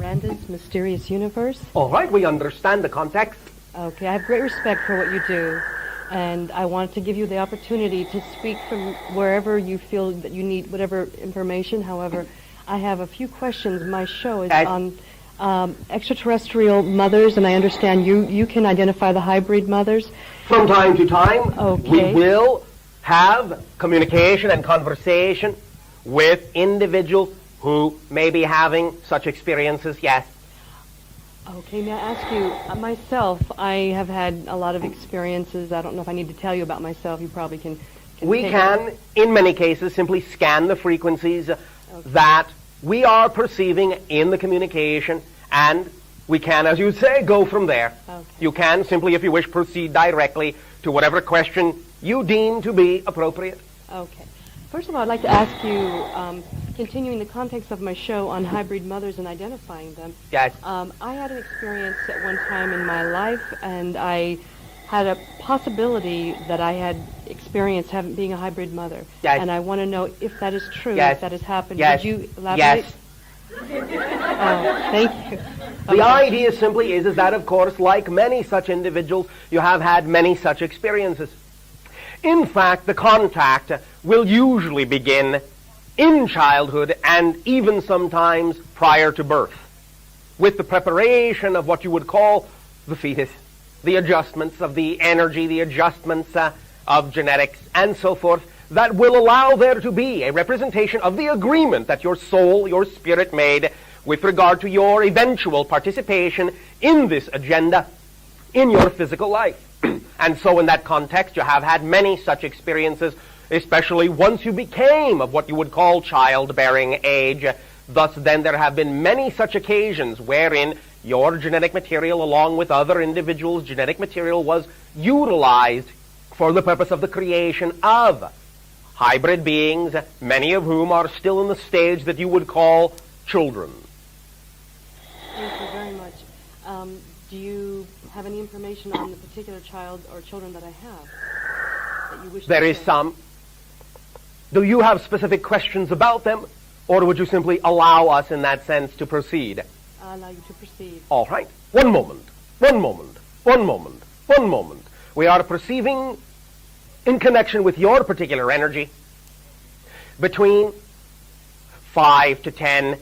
Miranda's Mysterious Universe. All right, we understand the context. Okay, I have great respect for what you do, and I wanted to give you the opportunity to speak from wherever you feel that you need whatever information. However, I have a few questions. My show is on extraterrestrial mothers, and I understand you can identify the hybrid mothers. From time to time, okay, we will have communication and conversation with individuals who may be having such experiences, yes. Okay, may I ask you, myself, I have had a lot of experiences. I don't know if I need to tell you about myself. You probably can we can, in many cases, simply scan the frequencies that we are perceiving in the communication, and we can, as you say, go from there. Okay. You can simply, if you wish, proceed directly to whatever question you deem to be appropriate. Okay. First of all, I'd like to ask you, continuing the context of my show on hybrid mothers and identifying them. Yes. I had an experience at one time in my life, and I had a possibility that I had experienced being a hybrid mother. Yes. And I want to know if that is true, yes. if that has happened. Yes. Would you elaborate? Yes. Oh, thank you. The idea simply is that, of course, like many such individuals, you have had many such experiences. In fact, the contact will usually begin in childhood and even sometimes prior to birth, with the preparation of what you would call the fetus, the adjustments of the energy, the adjustments of genetics, and so forth, that will allow there to be a representation of the agreement that your soul, your spirit made with regard to your eventual participation in this agenda in your physical life. And so in that context, you have had many such experiences, especially once you became of what you would call childbearing age. Thus, then, there have been many such occasions wherein your genetic material, along with other individuals' genetic material, was utilized for the purpose of the creation of hybrid beings, many of whom are still in the stage that you would call children. Thank you very much. Do you have any information on the particular child or children that I have that you wish to There is share? some. Do you have specific questions about them, or would you simply allow us in that sense to proceed? I'll allow you to proceed. All right. One moment. One moment. One moment. One moment. We are perceiving, in connection with your particular energy, between 5 to 10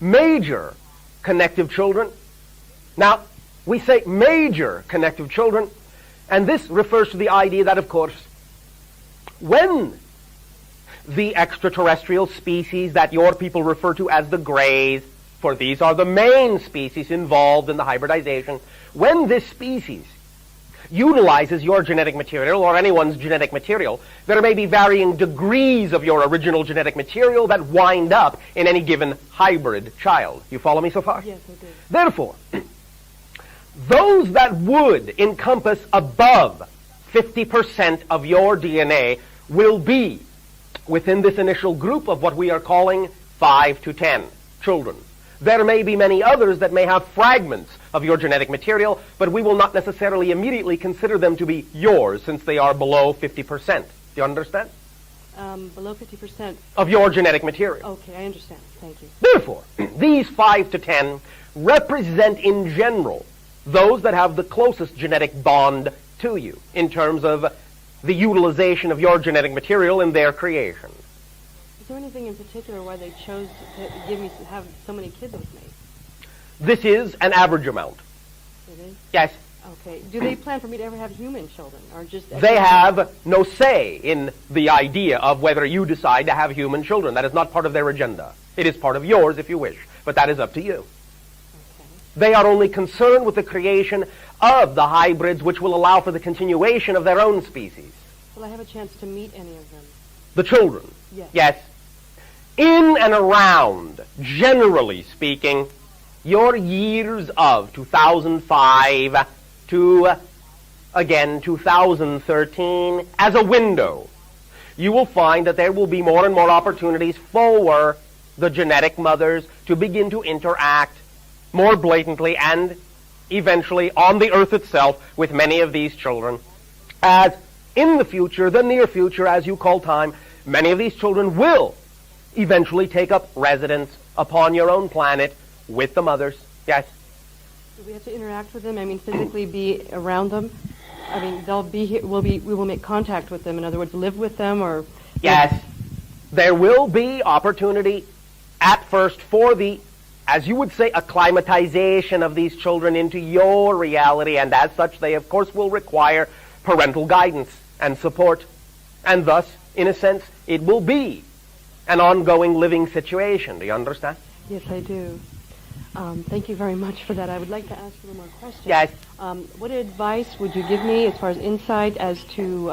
major connective children. Now, we say major connective children, and this refers to the idea that, of course, when the extraterrestrial species that your people refer to as the Greys, for these are the main species involved in the hybridization, when this species utilizes your genetic material or anyone's genetic material, there may be varying degrees of your original genetic material that wind up in any given hybrid child. You follow me so far? Yes, I do. Therefore, those that would encompass above 50% of your DNA will be within this initial group of what we are calling 5 to 10 children. There may be many others that may have fragments of your genetic material, but we will not necessarily immediately consider them to be yours since they are below 50%. Do you understand? Below 50%. Of your genetic material. Okay, I understand. Thank you. Therefore, these 5 to 10 represent in general those that have the closest genetic bond to you in terms of the utilization of your genetic material in their creation. Is there anything in particular why they chose to have so many kids with me? This is an average amount. It is? Yes. Okay. Do they plan for me to ever have human children, or just? They have no say in the idea of whether you decide to have human children. That is not part of their agenda. It is part of yours if you wish, but that is up to you. Okay. They are only concerned with the creation of the hybrids which will allow for the continuation of their own species. Will I have a chance to meet any of them? The children? Yes. Yes. In and around, generally speaking, your years of 2005 to, again, 2013 as a window, you will find that there will be more and more opportunities for the genetic mothers to begin to interact more blatantly and eventually on the earth itself with many of these children. As in the future, the near future, as you call time, many of these children will eventually take up residence upon your own planet with the mothers. Yes. Do we have to interact with them? I mean, physically be around them? I mean, they'll be here. We will make contact with them. In other words, live with them, or yes. There will be opportunity at first for the, as you would say, acclimatization of these children into your reality, and as such, they of course will require parental guidance and support, and thus, in a sense, it will be an ongoing living situation. Do you understand? Yes, I do. Thank you very much for that. I would like to ask a little more questions. Yes. What advice would you give me as far as insight as to,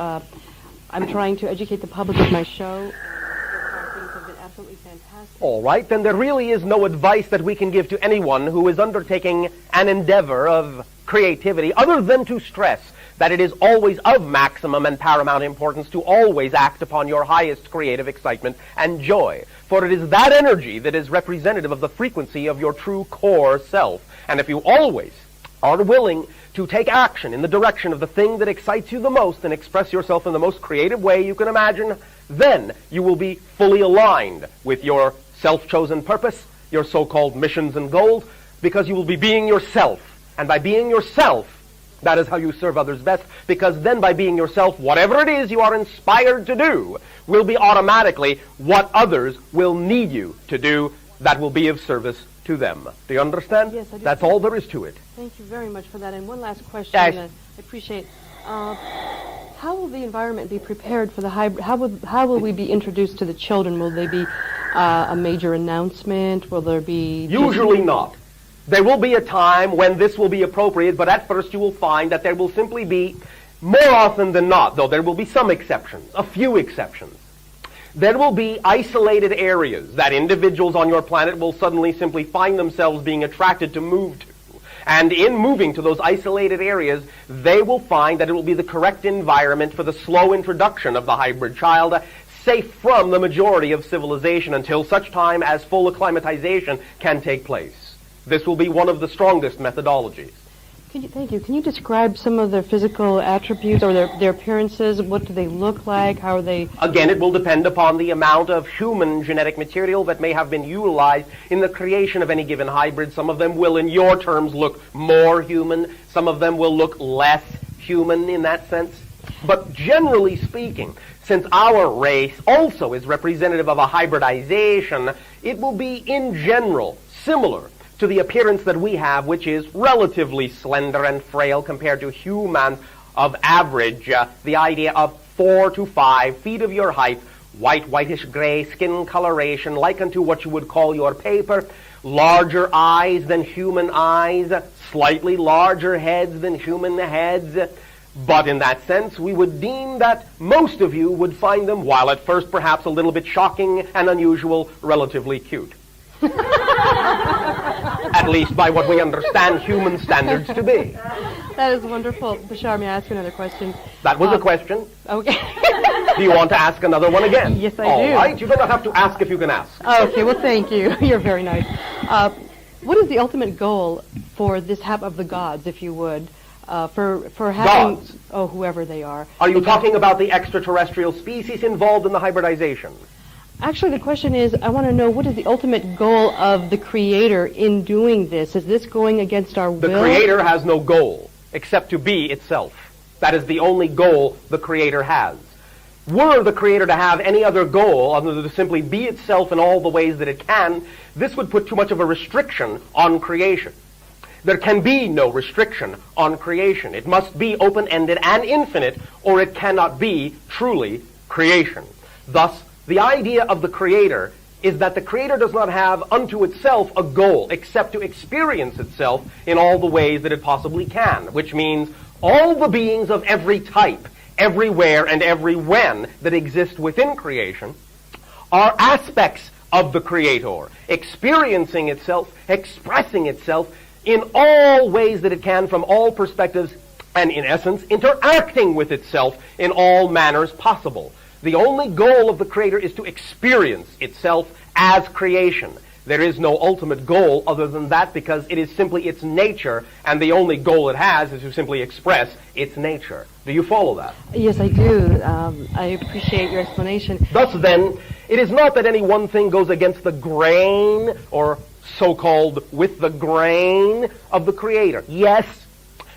I'm trying to educate the public with my show. Things have been absolutely fantastic. All right, then there really is no advice that we can give to anyone who is undertaking an endeavor of creativity other than to stress that it is always of maximum and paramount importance to always act upon your highest creative excitement and joy. For it is that energy that is representative of the frequency of your true core self. And if you always are willing to take action in the direction of the thing that excites you the most and express yourself in the most creative way you can imagine, then you will be fully aligned with your self-chosen purpose, your so-called missions and goals, because you will be being yourself. And by being yourself, that is how you serve others best, because then by being yourself, whatever it is you are inspired to do will be automatically what others will need you to do that will be of service to them. Do you understand? Yes, I do. That's all there is to it. Thank you very much for that. And one last question Yes. I appreciate. How will the environment be prepared for the hybrid? How will we be introduced to the children? Will they be a major announcement? Will there be... Usually not. There will be a time when this will be appropriate, but at first you will find that there will simply be, more often than not, though there will be some exceptions, a few exceptions, there will be isolated areas that individuals on your planet will suddenly simply find themselves being attracted to move to. And in moving to those isolated areas, they will find that it will be the correct environment for the slow introduction of the hybrid child, safe from the majority of civilization until such time as full acclimatization can take place. This will be one of the strongest methodologies. Thank you. Can you describe some of their physical attributes or their appearances? What do they look like? How are they... Again, it will depend upon the amount of human genetic material that may have been utilized in the creation of any given hybrid. Some of them will, in your terms, look more human. Some of them will look less human in that sense. But generally speaking, since our race also is representative of a hybridization, it will be, in general, similar to the appearance that we have, which is relatively slender and frail compared to humans of average, the idea of 4 to 5 feet of your height, whitish gray skin coloration, like unto what you would call your paper, larger eyes than human eyes, slightly larger heads than human heads. But in that sense, we would deem that most of you would find them, while at first perhaps a little bit shocking and unusual, relatively cute. At least by what we understand human standards to be. That is wonderful. Bashar, may I ask you another question? That was a question. Okay. Do you want to ask another one again? Yes, I do. All right. You do not have to ask if you can ask. Okay, well, thank you. You're very nice. What is the ultimate goal for this hap of the gods, if you would, for having... Gods? Oh, whoever they are. Are you talking about the extraterrestrial species involved in the hybridization? Actually, the question is, I want to know, what is the ultimate goal of the Creator in doing this? Is this going against our will? The Creator has no goal except to be itself. That is the only goal the Creator has. Were the Creator to have any other goal other than to simply be itself in all the ways that it can, this would put too much of a restriction on creation. There can be no restriction on creation. It must be open-ended and infinite, or it cannot be truly creation. Thus, the idea of the Creator is that the Creator does not have unto itself a goal except to experience itself in all the ways that it possibly can, which means all the beings of every type, everywhere and every when that exist within creation are aspects of the Creator, experiencing itself, expressing itself in all ways that it can from all perspectives, and in essence, interacting with itself in all manners possible. The only goal of the Creator is to experience itself as creation. There is no ultimate goal other than that, because it is simply its nature, and the only goal it has is to simply express its nature. Do you follow that? Yes, I do. I appreciate your explanation. Thus then, it is not that any one thing goes against the grain or so-called with the grain of the Creator. Yes,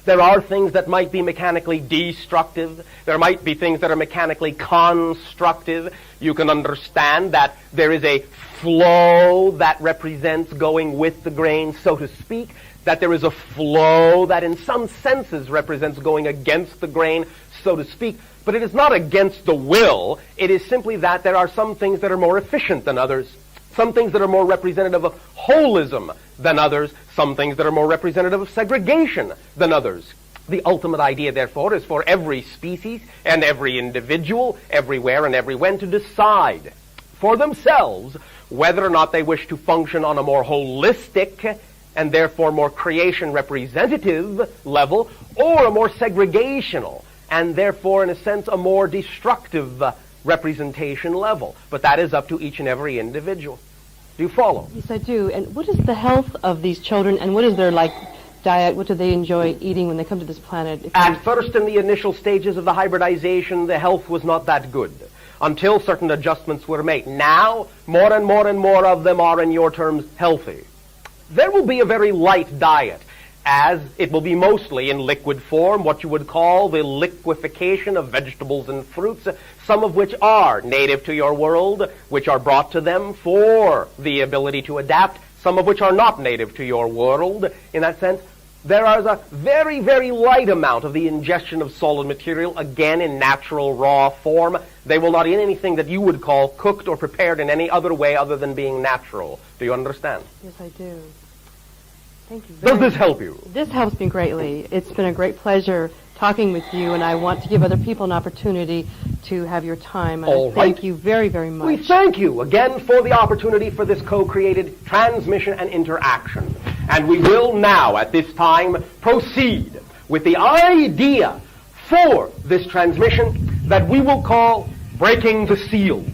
there are things that might be mechanically destructive. There might be things that are mechanically constructive. You can understand that there is a flow that represents going with the grain, so to speak, that there is a flow that in some senses represents going against the grain, so to speak, but it is not against the will. It is simply that there are some things that are more efficient than others, some things that are more representative of holism than others, some things that are more representative of segregation than others. The ultimate idea, therefore, is for every species and every individual, everywhere and everywhen, to decide for themselves whether or not they wish to function on a more holistic and therefore more creation representative level, or a more segregational and therefore, in a sense, a more destructive representation level. But that is up to each and every individual. Do you follow? Yes, I do. And what is the health of these children, and what is their diet? What do they enjoy eating when they come to this planet? At first, in the initial stages of the hybridization, the health was not that good until certain adjustments were made. Now, more and more and more of them are, in your terms, healthy. There will be a very light diet, as it will be mostly in liquid form, what you would call the liquefaction of vegetables and fruits, some of which are native to your world, which are brought to them for the ability to adapt, some of which are not native to your world. In that sense, there is a very, very light amount of the ingestion of solid material, again in natural raw form. They will not eat anything that you would call cooked or prepared in any other way other than being natural. Do you understand? Yes, I do. Thank you. Does this help you? This helps me greatly. It's been a great pleasure talking with you, and I want to give other people an opportunity to have your time. And All I thank right. you very, very much. We thank you again for the opportunity for this co-created transmission and interaction. And we will now, at this time, proceed with the idea for this transmission that we will call breaking the seal.